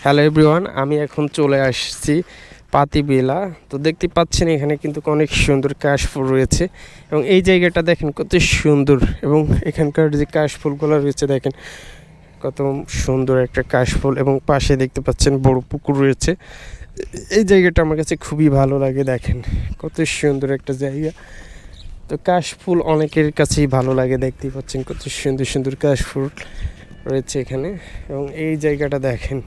Hello everyone, আমি এখন চলে আসছি পাতিবেলা। তো দেখতে পাচ্ছেন এখানে কিন্তু অনেক সুন্দর কাশফুল রয়েছে এবং এই জায়গাটা দেখেন কত সুন্দর, এবং এখানকার যে কাশফুলগুলো রয়েছে দেখেন কত সুন্দর একটা কাশফুল, এবং পাশে দেখতে পাচ্ছেন বড় পুকুর রয়েছে। এই জায়গাটা আমার কাছে খুবই ভালো লাগে, দেখেন কত সুন্দর একটা জায়গা। তো কাশফুল অনেকের কাছেই ভালো লাগে, দেখতেই পাচ্ছেন কত সুন্দর সুন্দর কাশফুল রয়েছে এখানে। এবং এই জায়গাটা দেখেন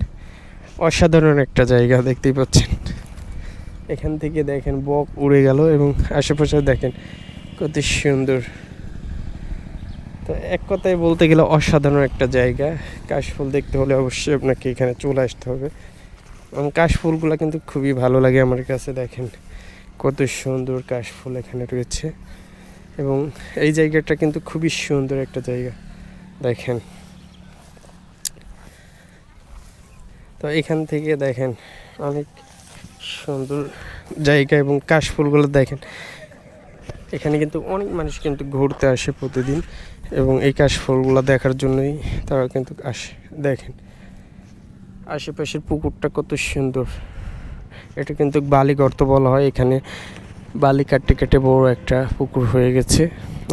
অসাধারণ একটা জায়গা, দেখতেই পাচ্ছেন এখান থেকে দেখেন বক উড়ে গেল এবং আশেপাশে দেখেন কত সুন্দর। তো এক কথায় বলতে গেলে অসাধারণ একটা জায়গা। কাশফুল দেখতে হলে অবশ্যই আপনাকে এখানে চলে আসতে হবে, এবং কাশফুলগুলো কিন্তু খুবই ভালো লাগে আমার কাছে। দেখেন কত সুন্দর কাশফুল এখানে রয়েছে, এবং এই জায়গাটা কিন্তু খুবই সুন্দর একটা জায়গা দেখেন। তো এখান থেকে দেখেন অনেক সুন্দর জায়গা, এবং কাশফুলগুলো দেখেন এখানে কিন্তু অনেক মানুষ কিন্তু ঘুরতে আসে প্রতিদিন, এবং এই কাশফুলগুলো দেখার জন্যই তারা কিন্তু আসে। দেখেন আশেপাশের পুকুরটা কত সুন্দর, এটা কিন্তু বালি গর্ত বলা হয়। এখানে বালি কাটতে কেটে বড় একটা পুকুর হয়ে গেছে,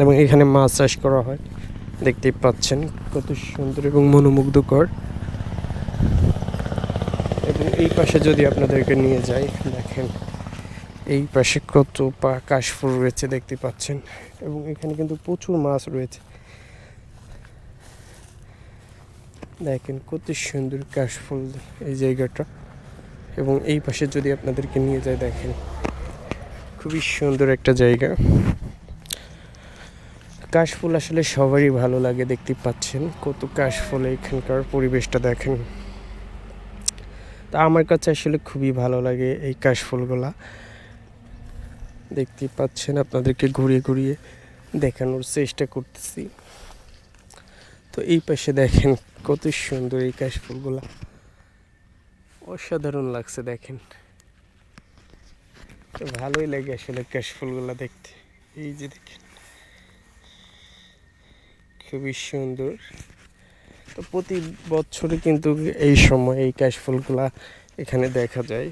এবং এখানে মাছ চাষ করা হয়। দেখতেই পাচ্ছেন কত সুন্দর এবং মনোমুগ্ধকর। এবং এই পাশে যদি আপনাদেরকে নিয়ে যাই, দেখেন এই পাশে কত কাশফুল রয়েছে দেখতে পাচ্ছেন, এবং এখানে কিন্তু প্রচুর মাছ রয়েছে। দেখেন কত সুন্দর কাশফুল এই জায়গাটা, এবং এই পাশে যদি আপনাদেরকে নিয়ে যায়, দেখেন খুবই সুন্দর একটা জায়গা। কাশফুল আসলে সবারই ভালো লাগে, দেখতে পাচ্ছেন কত কাশফুল, এখানকার পরিবেশটা দেখেন। তা আমার কাছে আসলে খুবই ভালো লাগে এই কাশফুলগুলা। দেখতে পাচ্ছেন আপনাদেরকে ঘুরিয়ে ঘুরিয়ে দেখানোর চেষ্টা করতেছি। তো এই পাশে দেখেন কত সুন্দর এই কাশফুলগুলা, অসাধারণ লাগছে দেখেন। তো ভালোই লাগে আসলে কাশফুলগুলা দেখতে। এই যে দেখেন খুবই সুন্দর। তো প্রতি বছরই কিন্তু এই সময় এই কাশফুলগুলা এখানে দেখা যায়।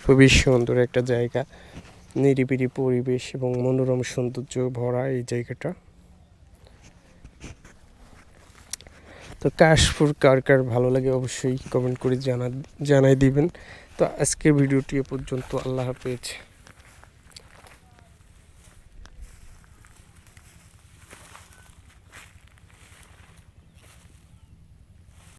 খুবই সুন্দর একটা জায়গা, নিরিবিলি পরিবেশ এবং মনোরম সৌন্দর্য ভরা এই জায়গাটা। তো কাশফুল কার কার ভালো লাগে অবশ্যই কমেন্ট করে জানাই দিবেন। তো আজকের ভিডিওটি এ পর্যন্ত। আল্লাহ হাফেজ।